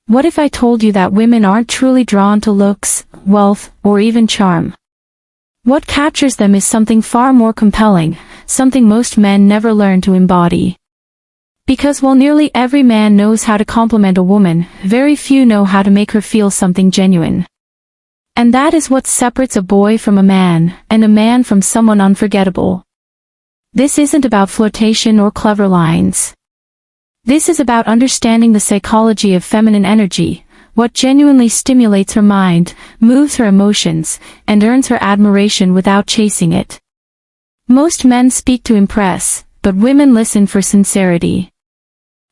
What if I told you that women aren't truly drawn to looks, wealth, or even charm? What captures them is something far more compelling, something most men never learn to embody. Because while nearly every man knows how to compliment a woman, very few know how to make her feel something genuine. And that is what separates a boy from a man, and a man from someone unforgettable. This isn't about flirtation or clever lines. This is about understanding the psychology of feminine energy, what genuinely stimulates her mind, moves her emotions, and earns her admiration without chasing it. Most men speak to impress, but women listen for sincerity.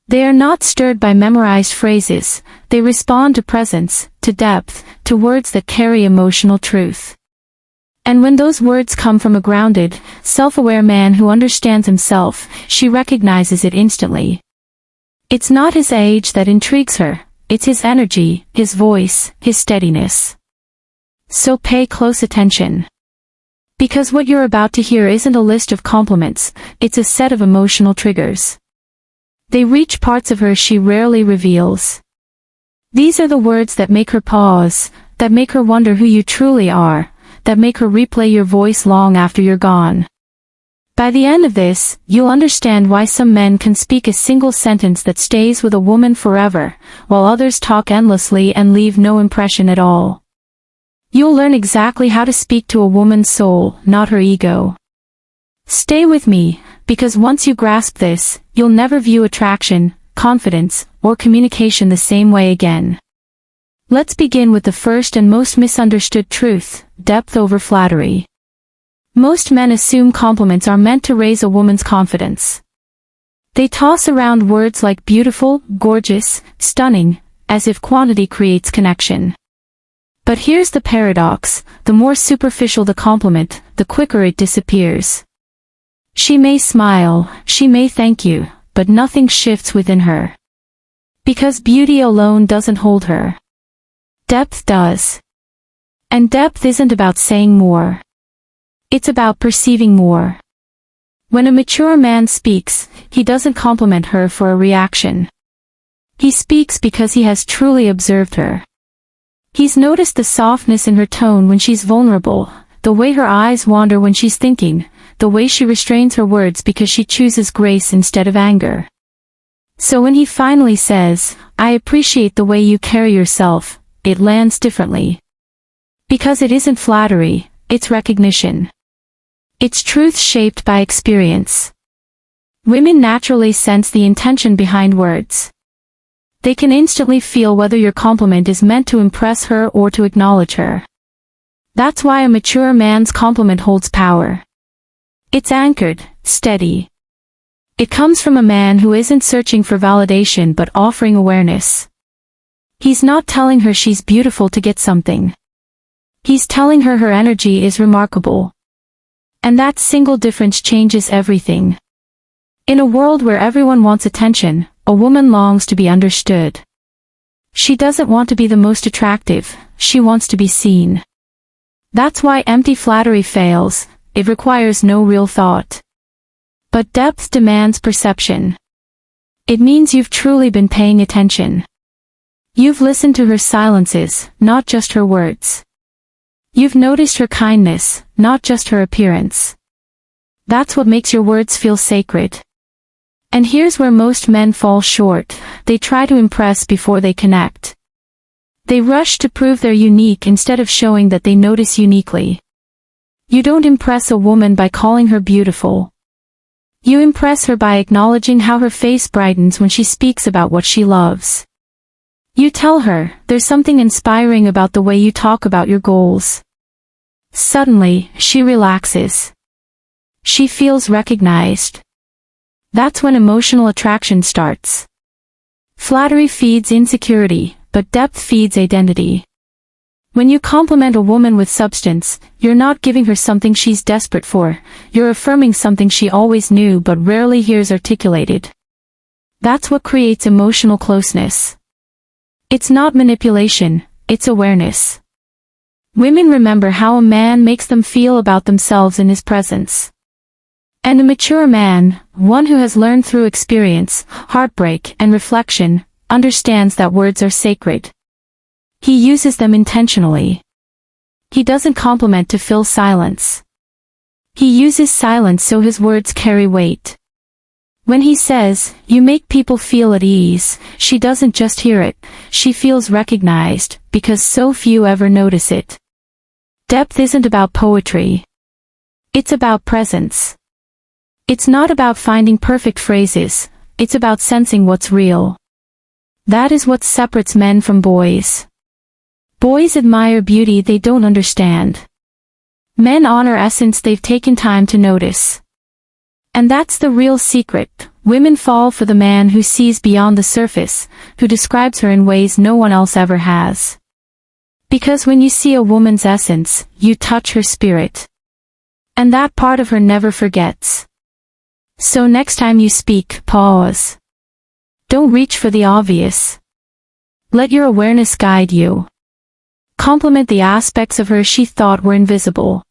They are not stirred by memorized phrases, they respond to presence, to depth, to words that carry emotional truth. And when those words come from a grounded, self-aware man who understands himself, she recognizes it instantly. It's not his age that intrigues her, it's his energy, his voice, his steadiness. So pay close attention. Because what you're about to hear isn't a list of compliments, it's a set of emotional triggers. They reach parts of her she rarely reveals. These are the words that make her pause, that make her wonder who you truly are, that make her replay your voice long after you're gone. By the end of this, you'll understand why some men can speak a single sentence that stays with a woman forever, while others talk endlessly and leave no impression at all. You'll learn exactly how to speak to a woman's soul, not her ego. Stay with me, because once you grasp this, you'll never view attraction, confidence, or communication the same way again. Let's begin with the first and most misunderstood truth: depth over flattery. Most men assume compliments are meant to raise a woman's confidence. They toss around words like beautiful, gorgeous, stunning, as if quantity creates connection. But here's the paradox: the more superficial the compliment, the quicker it disappears. She may smile, she may thank you, but nothing shifts within her. Because beauty alone doesn't hold her. Depth does. And depth isn't about saying more. It's about perceiving more. When a mature man speaks, he doesn't compliment her for a reaction. He speaks because he has truly observed her. He's noticed the softness in her tone when she's vulnerable, the way her eyes wander when she's thinking, the way she restrains her words because she chooses grace instead of anger. So when he finally says, "I appreciate the way you carry yourself," it lands differently. Because it isn't flattery, it's recognition. It's truth shaped by experience. Women naturally sense the intention behind words. They can instantly feel whether your compliment is meant to impress her or to acknowledge her. That's why a mature man's compliment holds power. It's anchored, steady. It comes from a man who isn't searching for validation but offering awareness. He's not telling her she's beautiful to get something. He's telling her her energy is remarkable. And that single difference changes everything. In a world where everyone wants attention, a woman longs to be understood. She doesn't want to be the most attractive, she wants to be seen. That's why empty flattery fails, it requires no real thought. But depth demands perception. It means you've truly been paying attention. You've listened to her silences, not just her words. You've noticed her kindness, not just her appearance. That's what makes your words feel sacred. And here's where most men fall short: they try to impress before they connect. They rush to prove they're unique instead of showing that they notice uniquely. You don't impress a woman by calling her beautiful. You impress her by acknowledging how her face brightens when she speaks about what she loves. You tell her, "There's something inspiring about the way you talk about your goals." Suddenly, she relaxes. She feels recognized. That's when emotional attraction starts. Flattery feeds insecurity, but depth feeds identity. When you compliment a woman with substance, you're not giving her something she's desperate for, you're affirming something she always knew but rarely hears articulated. That's what creates emotional closeness. It's not manipulation, it's awareness. Women remember how a man makes them feel about themselves in his presence. And a mature man, one who has learned through experience, heartbreak, and reflection, understands that words are sacred. He uses them intentionally. He doesn't compliment to fill silence. He uses silence so his words carry weight. When he says, "You make people feel at ease," she doesn't just hear it, she feels recognized, because so few ever notice it. Depth isn't about poetry. It's about presence. It's not about finding perfect phrases, it's about sensing what's real. That is what separates men from boys. Boys admire beauty they don't understand. Men honor essence they've taken time to notice. And that's the real secret. Women fall for the man who sees beyond the surface, who describes her in ways no one else ever has. Because when you see a woman's essence, you touch her spirit. And that part of her never forgets. So next time you speak, pause. Don't reach for the obvious. Let your awareness guide you. Compliment the aspects of her she thought were invisible.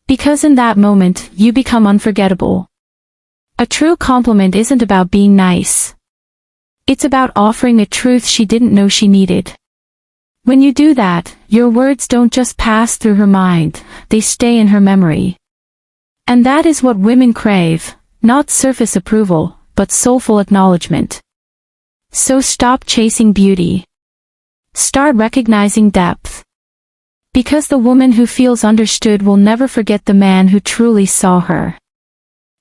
Because in that moment, you become unforgettable. A true compliment isn't about being nice. It's about offering a truth she didn't know she needed. When you do that, your words don't just pass through her mind, they stay in her memory. And that is what women crave, not surface approval, but soulful acknowledgement. So stop chasing beauty. Start recognizing depth. Because the woman who feels understood will never forget the man who truly saw her.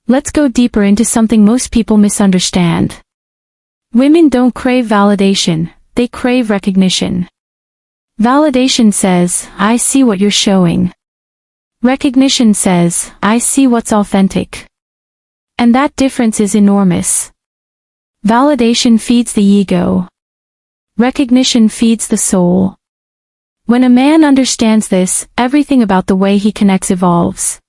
Let's go deeper into something most people misunderstand. Women don't crave validation, they crave recognition. Validation says, "I see what you're showing." Recognition says, "I see what's authentic." And that difference is enormous. Validation feeds the ego. Recognition feeds the soul. When a man understands this, everything about the way he connects evolves.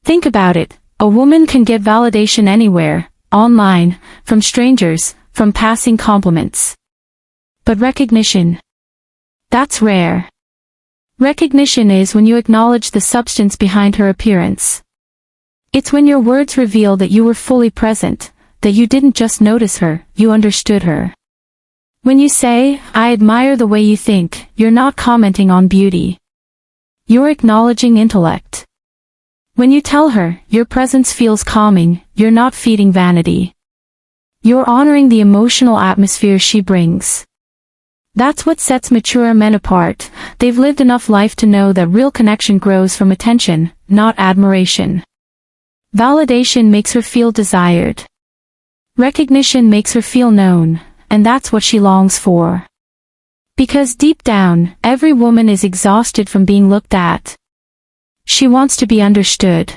Think about it, a woman can get validation anywhere, online, from strangers, from passing compliments. But recognition, that's rare. Recognition is when you acknowledge the substance behind her appearance. It's when your words reveal that you were fully present, that you didn't just notice her, you understood her. When you say, "I admire the way you think," you're not commenting on beauty. You're acknowledging intellect. When you tell her, "Your presence feels calming," you're not feeding vanity. You're honoring the emotional atmosphere she brings. That's what sets mature men apart. They've lived enough life to know that real connection grows from attention, not admiration. Validation makes her feel desired. Recognition makes her feel known, and that's what she longs for. Because deep down, every woman is exhausted from being looked at. She wants to be understood.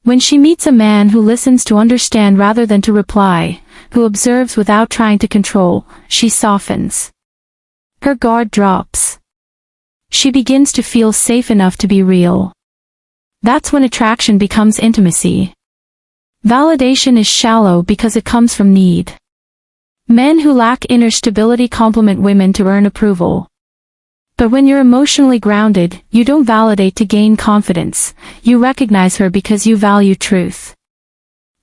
When she meets a man who listens to understand rather than to reply, who observes without trying to control, she softens. Her guard drops. She begins to feel safe enough to be real. That's when attraction becomes intimacy. Validation is shallow because it comes from need. Men who lack inner stability compliment women to earn approval. But when you're emotionally grounded, you don't validate to gain confidence, you recognize her because you value truth.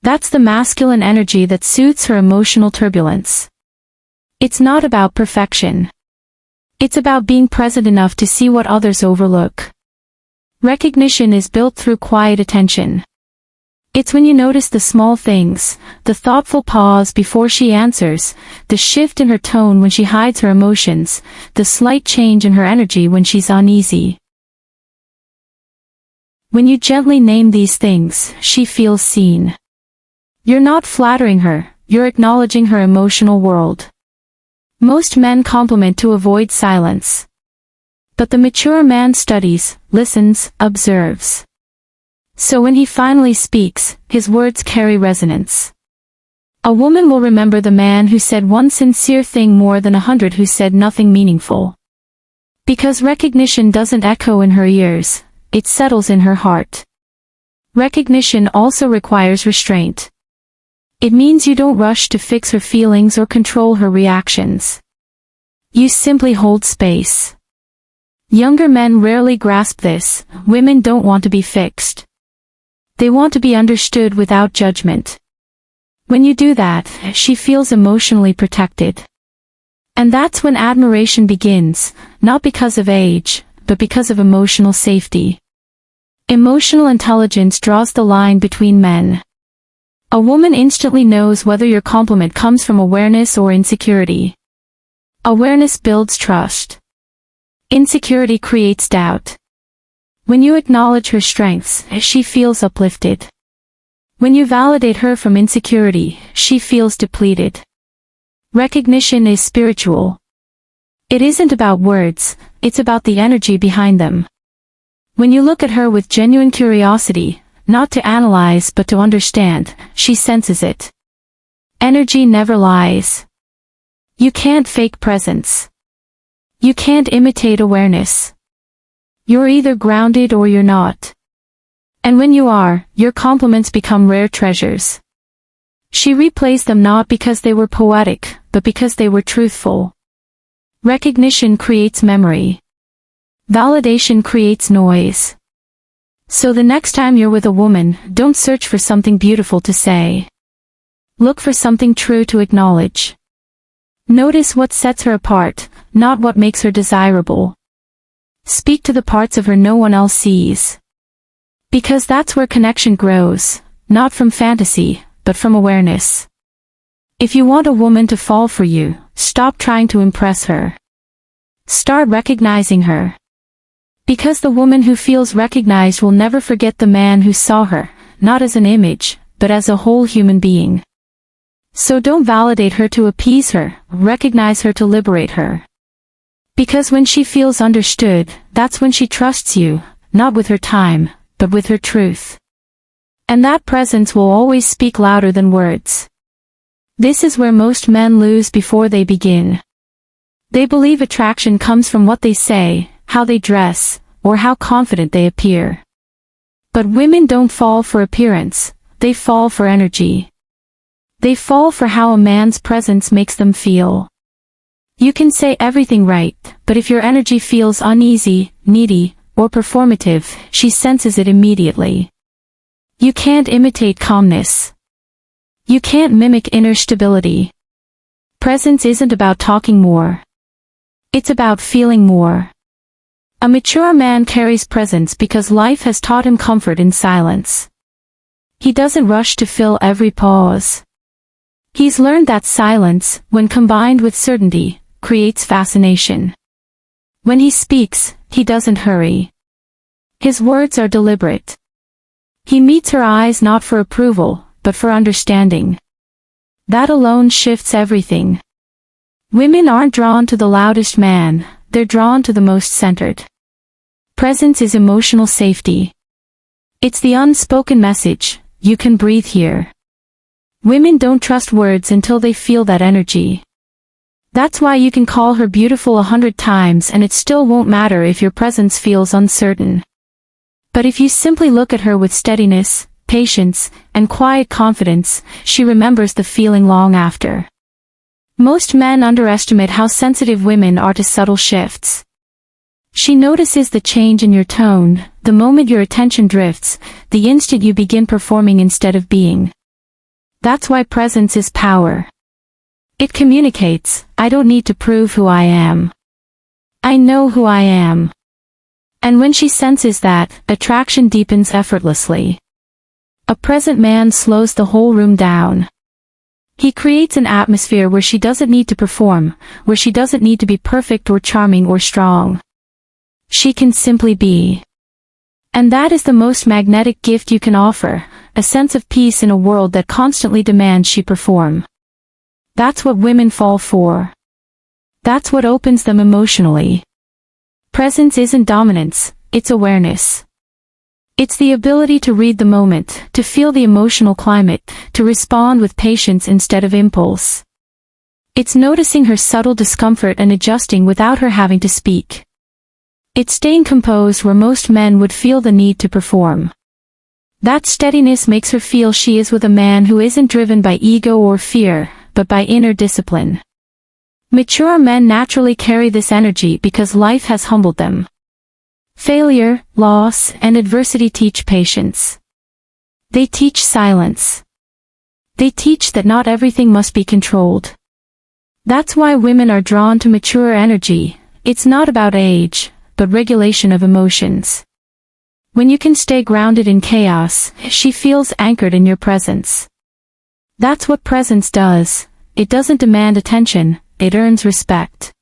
That's the masculine energy that suits her emotional turbulence. It's not about perfection. It's about being present enough to see what others overlook. Recognition is built through quiet attention. It's when you notice the small things, the thoughtful pause before she answers, the shift in her tone when she hides her emotions, the slight change in her energy when she's uneasy. When you gently name these things, she feels seen. You're not flattering her, you're acknowledging her emotional world. Most men compliment to avoid silence. But the mature man studies, listens, observes. So when he finally speaks, his words carry resonance. A woman will remember the man who said one sincere thing more than 100 who said nothing meaningful. Because recognition doesn't echo in her ears, it settles in her heart. Recognition also requires restraint. It means you don't rush to fix her feelings or control her reactions. You simply hold space. Younger men rarely grasp this. Women don't want to be fixed. They want to be understood without judgment. When you do that, she feels emotionally protected. And that's when admiration begins, not because of age, but because of emotional safety. Emotional intelligence draws the line between men. A woman instantly knows whether your compliment comes from awareness or insecurity. Awareness builds trust. Insecurity creates doubt. When you acknowledge her strengths, she feels uplifted. When you validate her from insecurity, she feels depleted. Recognition is spiritual. It isn't about words, it's about the energy behind them. When you look at her with genuine curiosity, not to analyze but to understand, she senses it. Energy never lies. You can't fake presence. You can't imitate awareness. You're either grounded or you're not. And when you are, your compliments become rare treasures. She replays them not because they were poetic, but because they were truthful. Recognition creates memory. Validation creates noise. So the next time you're with a woman, don't search for something beautiful to say. Look for something true to acknowledge. Notice what sets her apart, not what makes her desirable. Speak to the parts of her no one else sees. Because that's where connection grows, not from fantasy, but from awareness. If you want a woman to fall for you, stop trying to impress her. Start recognizing her. Because the woman who feels recognized will never forget the man who saw her, not as an image, but as a whole human being. So don't validate her to appease her, recognize her to liberate her. Because when she feels understood, that's when she trusts you, not with her time, but with her truth. And that presence will always speak louder than words. This is where most men lose before they begin. They believe attraction comes from what they say, how they dress, or how confident they appear. But women don't fall for appearance, they fall for energy. They fall for how a man's presence makes them feel. You can say everything right, but if your energy feels uneasy, needy, or performative, she senses it immediately. You can't imitate calmness. You can't mimic inner stability. Presence isn't about talking more. It's about feeling more. A mature man carries presence because life has taught him comfort in silence. He doesn't rush to fill every pause. He's learned that silence, when combined with certainty, creates fascination. When he speaks, he doesn't hurry. His words are deliberate. He meets her eyes not for approval, but for understanding. That alone shifts everything. Women aren't drawn to the loudest man, they're drawn to the most centered. Presence is emotional safety. It's the unspoken message, you can breathe here. Women don't trust words until they feel that energy. That's why you can call her beautiful 100 times and it still won't matter if your presence feels uncertain. But if you simply look at her with steadiness, patience, and quiet confidence, she remembers the feeling long after. Most men underestimate how sensitive women are to subtle shifts. She notices the change in your tone, the moment your attention drifts, the instant you begin performing instead of being. That's why presence is power. It communicates, I don't need to prove who I am. I know who I am. And when she senses that, attraction deepens effortlessly. A present man slows the whole room down. He creates an atmosphere where she doesn't need to perform, where she doesn't need to be perfect or charming or strong. She can simply be. And that is the most magnetic gift you can offer, a sense of peace in a world that constantly demands she perform. That's what women fall for. That's what opens them emotionally. Presence isn't dominance, it's awareness. It's the ability to read the moment, to feel the emotional climate, to respond with patience instead of impulse. It's noticing her subtle discomfort and adjusting without her having to speak. It's staying composed where most men would feel the need to perform. That steadiness makes her feel she is with a man who isn't driven by ego or fear, but by inner discipline. Mature men naturally carry this energy because life has humbled them. Failure, loss, and adversity teach patience. They teach silence. They teach that not everything must be controlled. That's why women are drawn to mature energy. It's not about age, but regulation of emotions. When you can stay grounded in chaos, she feels anchored in your presence. That's what presence does. It doesn't demand attention, it earns respect.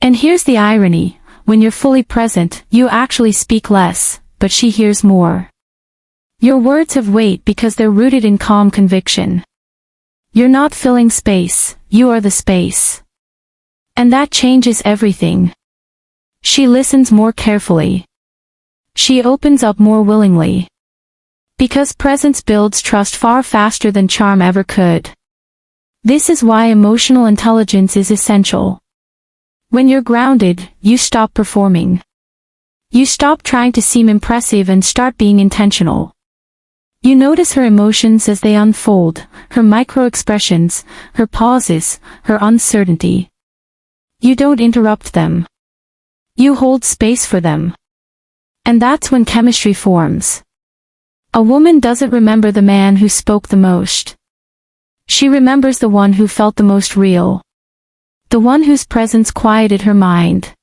And here's the irony, when you're fully present, you actually speak less, but she hears more. Your words have weight because they're rooted in calm conviction. You're not filling space, you are the space. And that changes everything. She listens more carefully. She opens up more willingly. Because presence builds trust far faster than charm ever could. This is why emotional intelligence is essential. When you're grounded, you stop performing. You stop trying to seem impressive and start being intentional. You notice her emotions as they unfold, her micro-expressions, her pauses, her uncertainty. You don't interrupt them. You hold space for them. And that's when chemistry forms. A woman doesn't remember the man who spoke the most. She remembers the one who felt the most real. The one whose presence quieted her mind.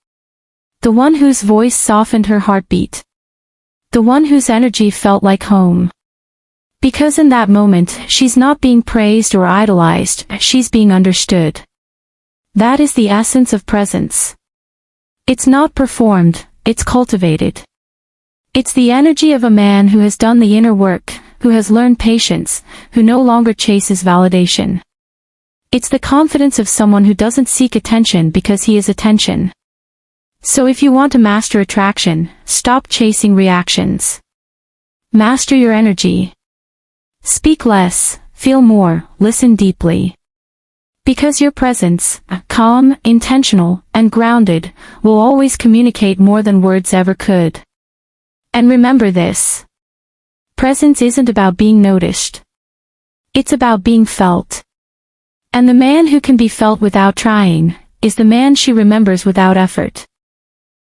The one whose voice softened her heartbeat. The one whose energy felt like home. Because in that moment, she's not being praised or idolized, she's being understood. That is the essence of presence. It's not performed, it's cultivated. It's the energy of a man who has done the inner work, who has learned patience, who no longer chases validation. It's the confidence of someone who doesn't seek attention because he is attention. So if you want to master attraction, stop chasing reactions. Master your energy. Speak less, feel more, listen deeply. Because your presence, calm, intentional, and grounded, will always communicate more than words ever could. And remember this. Presence isn't about being noticed. It's about being felt. And the man who can be felt without trying, is the man she remembers without effort.